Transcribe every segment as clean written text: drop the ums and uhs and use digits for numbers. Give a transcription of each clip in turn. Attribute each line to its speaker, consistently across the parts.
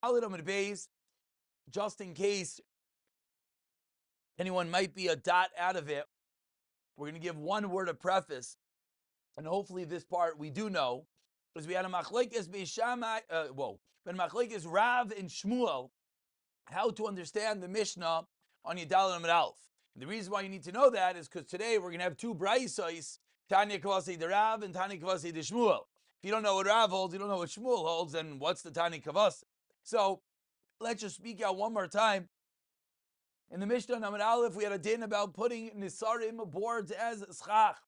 Speaker 1: Amid Beis, just in case anyone might be a dot out of it, we're going to give one word of preface, and hopefully this part we do know, because we had a machlekes beishamai. When machlekes Rav and Shmuel, how to understand the Mishnah on Yudalad Amid Aleph. And the reason why you need to know that is because today we're going to have two braysos, Tanya Kavasei de Rav and Tanya Kavasei de Shmuel. If you don't know what Rav holds, you don't know what Shmuel holds, then what's the Tanya Kavasei? So let's just speak out one more time. In the Mishnah on Amid Aleph, we had a din about putting nisarim boards as schach.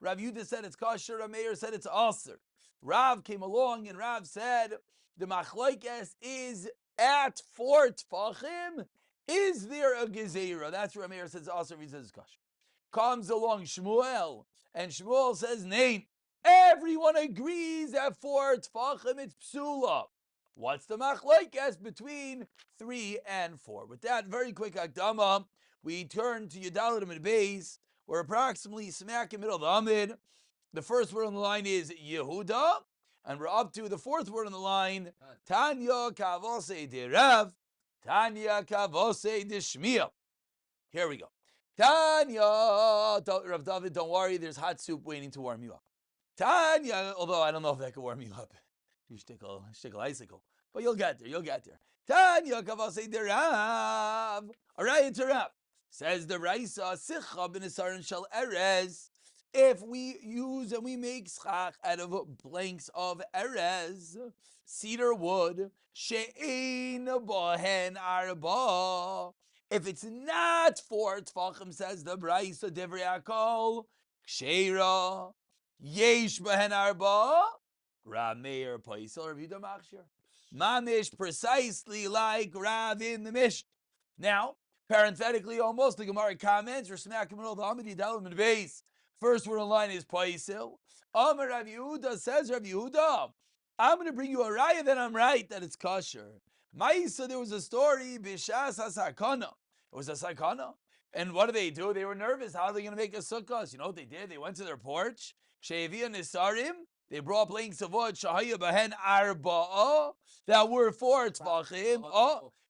Speaker 1: Rav Yudah said it's kosher. Rav Meir said it's aser. Rav came along and Rav said the machlokes is at 4 tfachim. Is there a gezerah? That's Rav Meir says aser. He says kosher. Comes along Shmuel and Shmuel says nein. Everyone agrees that 4 tfachim it's psula. What's the machlokes between 3 and 4? With that very quick akdama, we turn to Yudalad Amid Beis. We're approximately smack in the middle of the Amid. The first word on the line is Yehuda, and we're up to the fourth word on the line, Tanya Kavosei de Rav, Tanya Kavosei de Shmuel. Here we go. Tanya, Rav David, don't worry, there's hot soup waiting to warm you up. Tanya, although I don't know if that could warm you up. You shtickle icicle. But you'll get there. Tanya Kavasei de Rav. Alright, to Rav. Says the Raisa, Sicha b'nisaron shel erez. If we use and we make schach out of planks of erez, cedar wood, she'ein bohen arba. If it's not 4 tfachim, says the Raisa, divrei hakol, ksheira, yesh bohen arba. Rav Meir Paisel Rav Yudah Machshir. Mamish precisely like Rav in the Mishnah. Now, parenthetically, almost the Gemara comments, or smack in the middle of the Amid Yudalad Amid Beis. First word in line is Paisel. Amar Rav Yehuda says Rav Yehuda, I'm going to bring you a raya that I'm right, that it's kosher. Ma'isa, there was a story, Bishas HaSakana. It was a sakana. And what do? They were nervous. How are they going to make a sukkah? You know what they did? They went to their porch. She'evia Nisarim. They brought planks of wood, shahaya behen arba'a, that were 4 tfachim,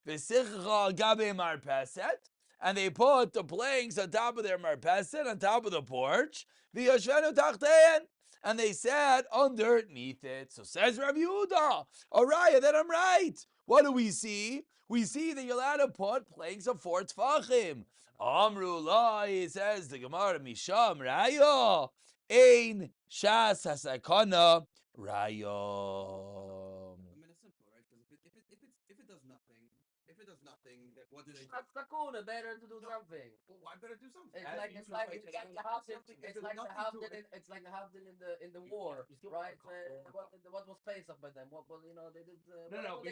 Speaker 1: v'sichcha gabe marpeset, and they put the planks on top of their marpeset, on top of the porch, v'yashvenu tachtein, and they sat underneath it. So says Rav Yehuda, Araya, that I'm right. What do we see? We see that you're allowed to put planks of 4 tfachim. Amru la, he says the Gemara Misham Raya. Ein shas hasakana rayom.
Speaker 2: I mean, it's simple, right? Because if it does nothing, what do they?
Speaker 3: That's sakuna. Better to do something.
Speaker 2: Well, why better do something?
Speaker 3: It's like the Havdil in the war, right? What was Pesach by them? What they did.
Speaker 1: No.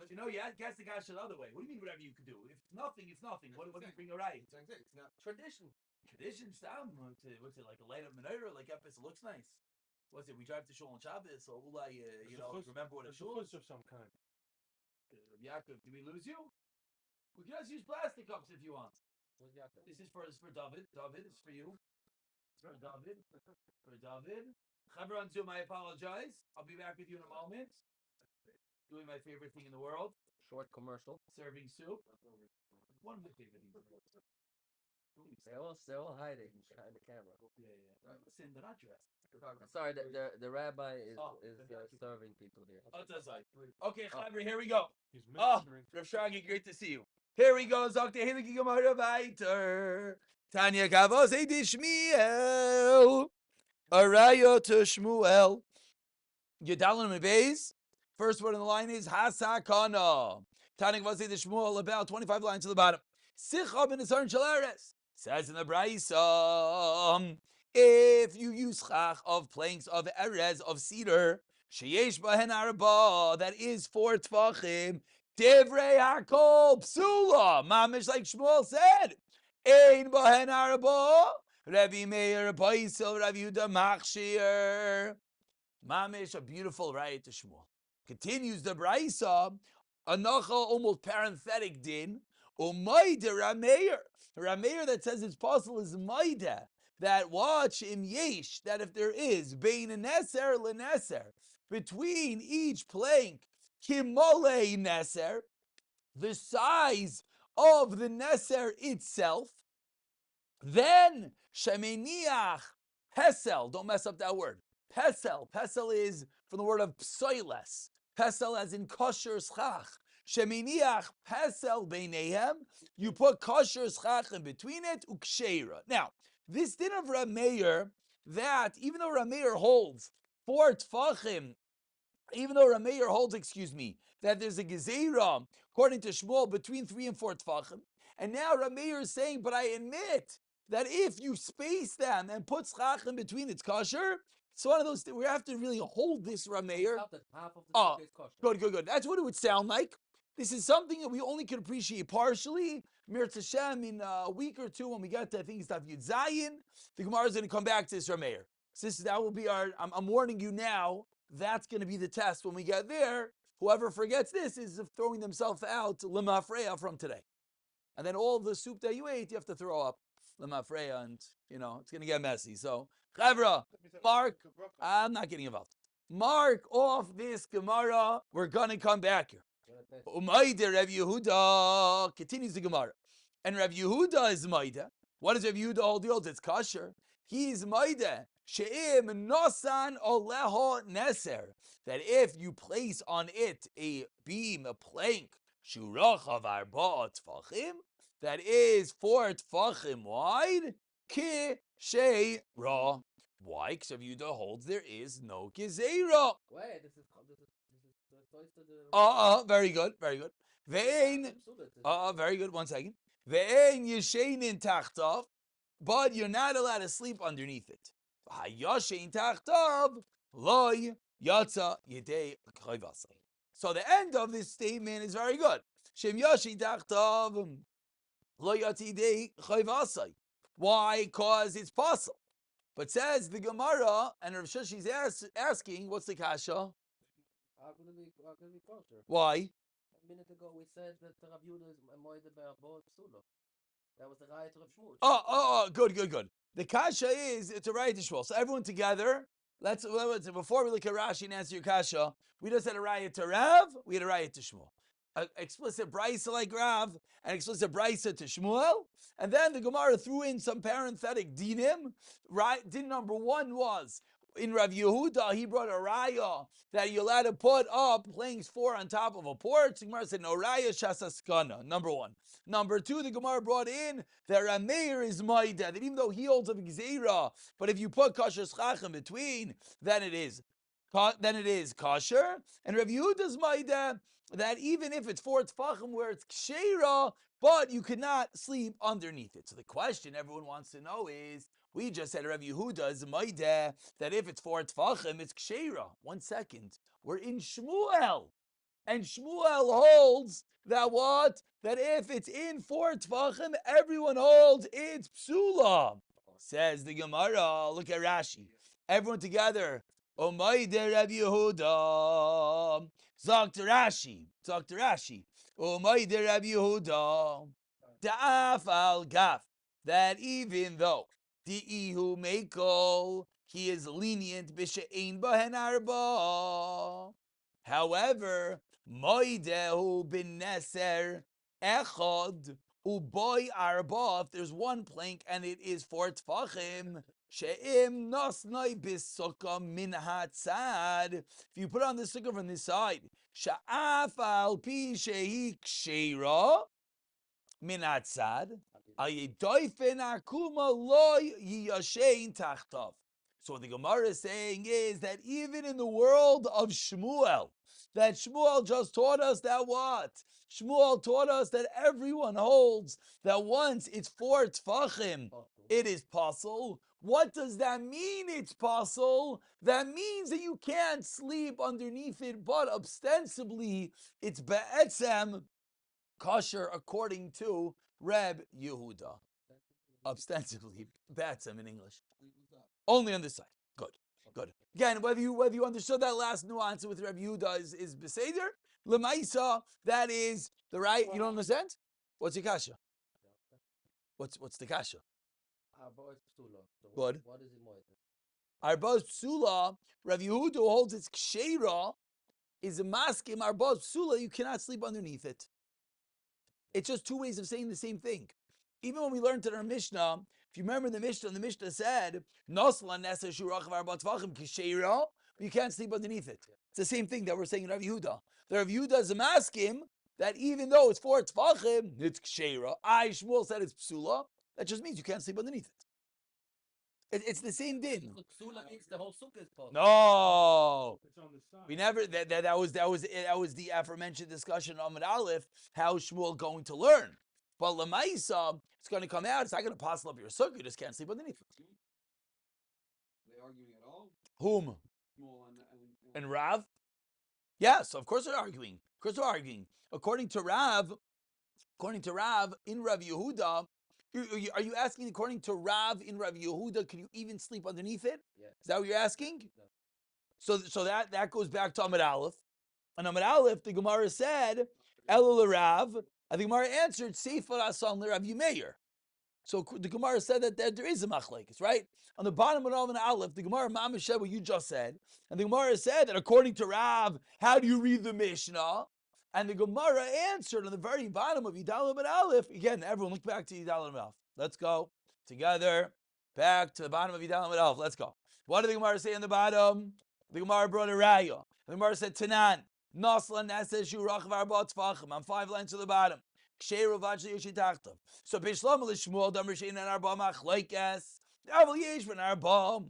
Speaker 1: But you know, you guess the guy the other way. What do you mean? Whatever you could do. If it's nothing, it's nothing. What do you bring a right?
Speaker 2: It's not
Speaker 3: Tradition.
Speaker 1: Tradition sound. What's it like a light of menorah? Like Epis looks nice. What's it? We drive to Shul on Shabbos, so remember what a shul is
Speaker 4: of some kind.
Speaker 1: Yaakov, did we lose you? We can just use plastic cups if you want. This is for David. David, it's for you. For David. Chaber on Zoom, I apologize. I'll be back with you in a moment. Doing my favorite thing in the world.
Speaker 3: Short commercial.
Speaker 1: Serving soup. One of the favorite things in the world.
Speaker 3: They're all hiding behind the camera.
Speaker 1: Yeah. Listen, they're not dressed.
Speaker 3: Sorry, the rabbi is serving people here.
Speaker 1: Okay, Chaber, here we go.
Speaker 4: He's
Speaker 1: Rav Shrangi, great to see you. Here we go. Zakte Hiliki Gemara Viter. Tanya Kavosei de Shmuel. Araya to Shmuel. Yudalad Amid Beis. First word on the line is Hasakana. Tanya Kavosei de Shmuel, about 25 lines to the bottom. Sicha b'nisaron shel erez. Says in the Braisa, if you use schach of planks of erez, of cedar, sheyesh bahen arba, that is 4 tfachim, divrei hakol psula, mamish like Shmuel said, ein bahen arba, Rabbi Meir Paisel, Rav Yudah Machshir, mamish, a beautiful right to Shmuel. Continues the Braisa, anacha almost parenthetic din, umayde Rameir. Rameir that says it's possible is maida. That watch im yesh, that if there is bein neser leneser, between each plank, kimole neser, the size of the neser itself, then shemeniach pesel. Don't mess up that word. Pesel. Pesel is from the word of psoiles. Pesel as in kosher schach. Shemeniach pesel beinehem. You put kosher schach in between it. Uksheira. Now, this din of Rameir, that even though Rameir holds 4 tfachim, even though Rameir holds, that there's a gezerah according to Shmuel between 3 and 4 tfachim, and now Rameir is saying, but I admit that if you space them and put schach in between, it's kosher. It's one of those things we have to really hold this Rameir.
Speaker 3: Half of the
Speaker 1: Oh,
Speaker 3: is kosher.
Speaker 1: good. That's what it would sound like. This is something that we only can appreciate partially. Mirz Hashem, in a week or two, when we get to, I think it's Daf Yud Zayin, the Gemara is going to come back to this Rameir. So that will be I'm warning you now, that's going to be the test when we get there. Whoever forgets this is throwing themselves out lemafreya from today. And then all the soup that you ate, you have to throw up lemafreya, and, it's going to get messy. So, Chavra, Mark, I'm not getting involved. Mark off this Gemara. We're going to come back here. Umayde Rav Yehuda continues the Gemara. And Rav Yehuda is Maida. What does Rav Yehuda hold? He holds it's kosher. He is Maida. She'im nosan oleho neser. That if you place on it a beam, a plank, shurach of arba tfachim, that is 4 tfachim wide, ki shei ra. Why? Because Rav Yehuda holds there is no gezerah.
Speaker 3: Wait, this is
Speaker 1: Very good. Ve'ein, very good. 1 second. Ve'ein yesheinin tachtav, but you're not allowed to sleep underneath it. Hayashein tachtav, loy yatsa yedei chayvasai. So the end of this statement is very good. Shem yashein tachtav, loy yatsa yedei chayvasai. Why? Because it's possible. But says the Gemara, and Rav Shushi's asking, what's the kasha?
Speaker 3: How can it be kosher?
Speaker 1: Why?
Speaker 3: A minute ago we said that Rav Yehuda is moide be'arbot psula. That was the riot of Shmuel.
Speaker 1: Good. The kasha is, it's a riot of Shmuel. So everyone together, let's before we look at Rashi and answer your kasha, we just had a riot to Rav, we had a riot to Shmuel. Explicit brisa like Rav, and explicit brisa to Shmuel, and then the Gemara threw in some parenthetic dinim. Right, din number 1 was in Rav Yehuda, he brought a raya that you're allowed to put up planks 4 on top of a porch. The Gemara said no raya shasaskana. Number 1. Number 2, the Gemara brought in that Rameir is maida, that even though he holds a gzeira, but if you put kosher schach in between, then it is kosher. And Rav Yehuda's maida that even if it's 4 tfachim where it's kshera, but you could not sleep underneath it. So the question everyone wants to know is, we just said Rav Yehuda is maida that if it's 4 tfachim, it's kshera. 1 second. We're in Shmuel. And Shmuel holds that what? That if it's in 4 tfachim, everyone holds it's psula. Says the Gemara. Look at Rashi. Everyone together. Umayde Rav Yehuda. Zok to Rashi. Umayde Rav Yehuda. Da'af al gaf. That even though Di'ihu meikol, he is lenient b'she'ein bahen arba. However, moidehu bin neser echad uboy arba. If there's 1 plank and it is 4 tfachim, she'im nosnoi b'sukkah min hatzad. If you put on the sukkah from this side, sha'af al pi shehi kshera min hatzad. So what the Gemara is saying is that even in the world of Shmuel, that Shmuel just taught us that what? Shmuel taught us that everyone holds that once it's 4 tfachim, it is possible. What does that mean it's possible? That means that you can't sleep underneath it, but ostensibly it's be'etzem kosher according to Reb Yehuda. Ostensibly, be'etzem in English. Only on this side. Good. Again, whether you understood that last nuance with Reb Yehuda is beseder, lemaisa, that is the right. You don't understand? What's your kasha? What's the kasha? Good.
Speaker 3: What is it moide?
Speaker 1: Arba psula, Rav Yehuda holds its kshera is a maskim arbos psula, you cannot sleep underneath it. It's just two ways of saying the same thing. Even when we learned in our Mishnah, if you remember the Mishnah said, Nosla nesa shurach v'arbat tvachim kisheira, but you can't sleep underneath it. It's the same thing that we're saying in Rav Yehuda. The Rav Yehuda is a maskim that even though it's 4 tvachim, it's kisheira. Shmuel said it's psula. That just means you can't sleep underneath it. It's the same din.
Speaker 3: Psula means the whole sukkah is possible.
Speaker 1: No.
Speaker 2: It's on the side.
Speaker 1: We never that was the aforementioned discussion on Amud Aleph, how Shmuel going to learn. But Lamaisa, it's going to come out. It's not going to passel up your sukkah. You just can't sleep underneath it.
Speaker 2: They arguing at all?
Speaker 1: Whom?
Speaker 2: Small
Speaker 1: And Rav? Yes, of course they're arguing. Of course they're arguing. According to Rav, in Rav Yehuda, are you asking according to Rav in Rav Yehuda, can you even sleep underneath it?
Speaker 3: Yeah.
Speaker 1: Is that what you're asking?
Speaker 3: No.
Speaker 1: So that goes back to Amud Aleph. On Amud Aleph, the Gemara said, Elul Rav, and the Gemara answered, Sefer Asan Rav Yimeir. So the Gemara said that there is a machlekes, right? On the bottom of Amud Aleph, the Gemara Mamash said what you just said, and the Gemara said that according to Rav, how do you read the Mishnah? And the Gemara answered on the very bottom of Yidal Amud Aleph. Again, everyone look back to Yidal Amud Aleph. Let's go together back to the bottom of Yidal Amud Aleph. Let's go. What did the Gemara say on the bottom? The Gemara brought a raya. The Gemara said Tanan Nasla Nasesh Shurach Varbat Tvachim. I'm 5 lines to the bottom. So Bishlam Lishmuel Damrishin and Arba Machlekes. Aval Yesh Ben Arba.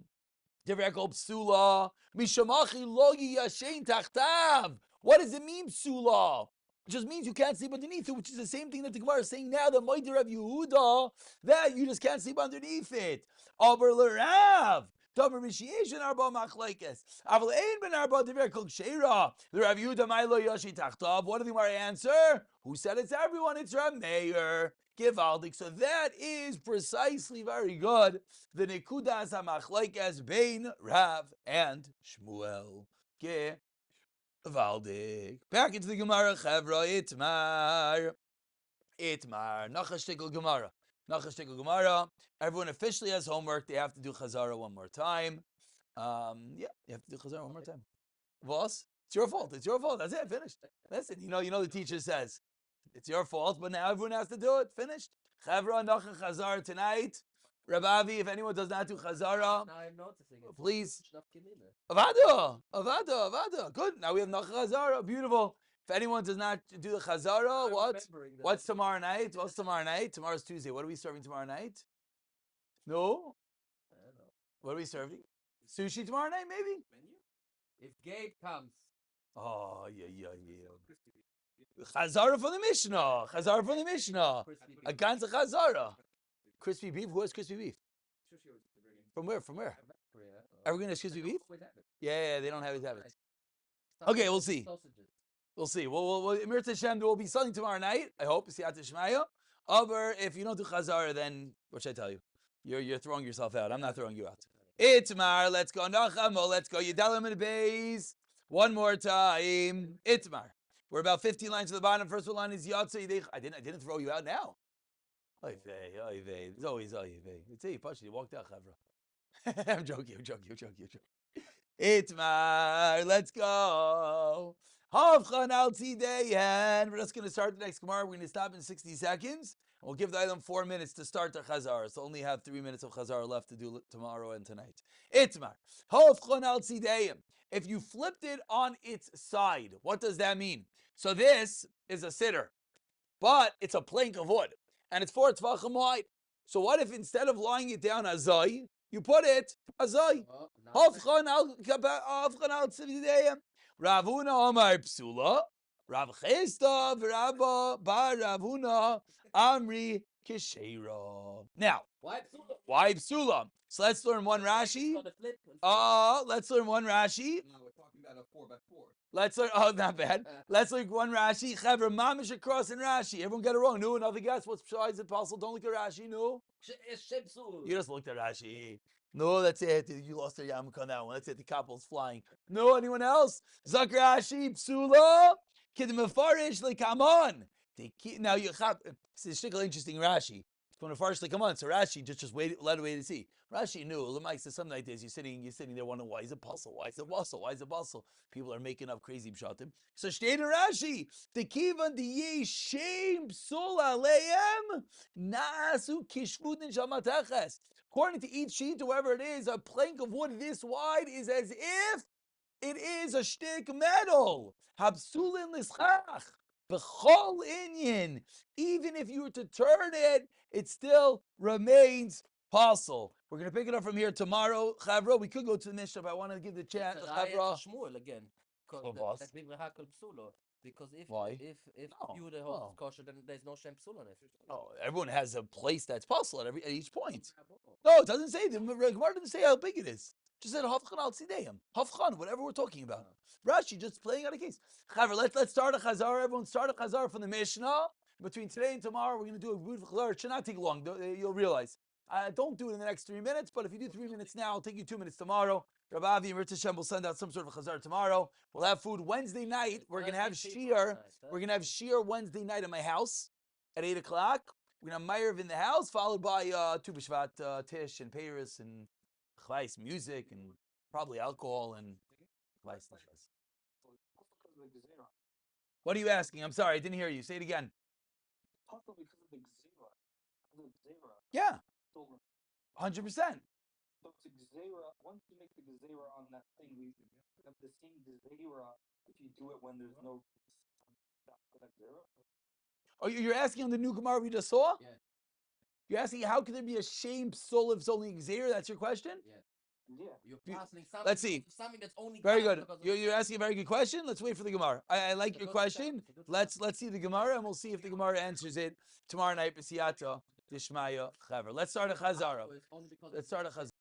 Speaker 1: Devrekol Psula. Mishamachi Logi Yashin Tachtav. What does it mean, Psula? It just means you can't sleep underneath it, which is the same thing that the Gemara is saying now, the Moeder of Yehuda, that you just can't sleep underneath it. Aber L'Rav. Tomer Mishiation Arba Machlekes. Aval Ein Ben Arba Devrekol Sheira. The Rav Yehuda Mailo Yashi Tachtav. What did the Gemara answer? Who said it's everyone? It's Rav Meir. Givaldik. So that is precisely very good. The Nekudas HaMachlekes Bein Rav and Shmuel. Givaldik. Back into the Gemara. Chevra Itmar. Nachashtikal Gemara. Everyone officially has homework. They have to do Chazara one more time. You have to do Chazara one more time. Boss, it's your fault. That's it. Finished. Listen, you know the teacher says it's your fault, but now everyone has to do it. Finished. Chavra Nacha Chazara tonight. Rabavi, if anyone does not do Chazara,
Speaker 3: Now I'm noticing it.
Speaker 1: please.
Speaker 3: Avada.
Speaker 1: Avada. Good. Now we have Nacha Chazara. Beautiful. If anyone does not do the Chazara, what's tomorrow night? What's tomorrow night? Tomorrow's Tuesday. What are we serving tomorrow night? No?
Speaker 3: I don't know.
Speaker 1: What are we serving? Sushi tomorrow night, maybe?
Speaker 3: If Gabe comes.
Speaker 1: Oh, yeah. Chazara from the Mishnah.
Speaker 3: Crispy
Speaker 1: A
Speaker 3: beef.
Speaker 1: ganze Chazara. Crispy beef? Who has crispy beef? From where? Are we going to have crispy beef? Yeah, they don't have it. Okay, we'll see.
Speaker 3: Sausages.
Speaker 1: We'll see. We'll Emir Tashem, there will be something tomorrow night. I hope. Siyat Shmaya. Or if you don't do Chazara, then what should I tell you? You're throwing yourself out. I'm not throwing you out. Itmar, let's go. Nachamo, let's go. Yedalim and Beis. One more time. Itmar. We're about 15 lines to the bottom. First one line is Yatsa. I didn't throw you out now. Oy vey. It's always oy vey. It's you pushed. You walked out, Chavra. I'm joking. Itmar, let's go. Havchan al Tzidayan. We're just going to start the next Gemara. We're going to stop in 60 seconds. We'll give the item 4 minutes to start the Chazar. So only have 3 minutes of Chazar left to do tomorrow and tonight. Itmar. Havchan al Tzidayan. If you flipped it on its side, what does that mean? So this is a sitter, but it's a plank of wood, and it's 4 tvachim wide. So what if instead of lying it down azai, you put it azai? Havchan al Tzidayan. Ravuna Omar Psula, Rav Chesta Rabba Bar Ravuna Amri Kisheira. Now, why Psula? So let's learn one Rashi. Let's learn one Rashi.
Speaker 2: No, we're talking about a 4x4.
Speaker 1: Let's learn. Not bad. Let's learn one Rashi. Chavra Mamish across in Rashi. Everyone get it wrong. No, another guess. What's besides the apostle? Don't look at Rashi. No. You just looked at Rashi. No, that's it. You lost your yarmulke on that one. That's it. The couple's flying. No, anyone else? Zakrashi, Psula, Kid Mefarish, like come on. Now you have. This is a interesting Rashi. So when Farshli, come on, so Rashi just wait, let wait to see. Rashi knew. Lemai says something like this. You're sitting there wondering why is it puzzle? Why is it bustle? Why is it bustle? People are making up crazy pshatim. So state in Rashi, the kivan the ye shame psul aleim nasu kishvudin shamatachas. According to each sheet, whoever it is, a plank of wood this wide is as if it is a shtick metal. Habsulin lischach. B'chol inyan. Even if you were to turn it, it still remains possible. We're going to pick it up from here tomorrow. Chavra, we could go to the Mishnah, but I want to give the chance. Chavra.
Speaker 3: Shmuel again.
Speaker 1: Because if why?
Speaker 3: If
Speaker 1: No,
Speaker 3: you the whole kosher, then there's no shem psul on it.
Speaker 1: Oh, everyone has a place that's possible at each point. No, it doesn't say. The Gemara doesn't say how big it is. Just said Hafchan al Tzideim. Hafchan, whatever we're talking about. Rashi just playing out a case. Chaver, let's start a Chazar. Everyone start a Chazar from the Mishnah. Between today and tomorrow, we're going to do a beautiful Chazar. It should not take long. You'll realize. Don't do it in the next 3 minutes, but if you do 3 minutes now, it'll take you 2 minutes tomorrow. Rabbi Avi and Ritz Hashem will send out some sort of Chazar tomorrow. We'll have food Wednesday night. We're going to have Shir. We're going to have Shir Wednesday night at my house at 8 o'clock. We're going to have Ma'ariv in the house, followed by Tu B'Shvat, Tish and Paris and Chvais, music and probably alcohol and Chvais. What are you asking? I'm sorry, I didn't hear you. Say it again. Yeah. 100%.
Speaker 4: So it's a gzeira. Once you make the gzeira on that thing, we have the same gzeira if you do it when there's no gzeira.
Speaker 1: Oh, you're asking on the new Gemara we just saw?
Speaker 3: Yeah.
Speaker 1: You're asking how could there be a shame psul if it's only gzeira? That's your question?
Speaker 3: Yeah.
Speaker 4: Yeah.
Speaker 3: You're passing something.
Speaker 1: Let's see.
Speaker 3: Something that's only
Speaker 1: very good. You're asking a very good question. Let's wait for the Gemara. I like your question. Let's see the Gemara and we'll see if the Gemara answers it tomorrow night. B'siyata Dishmaya Chaver. Let's start a Chazara. Let's start a Chazara.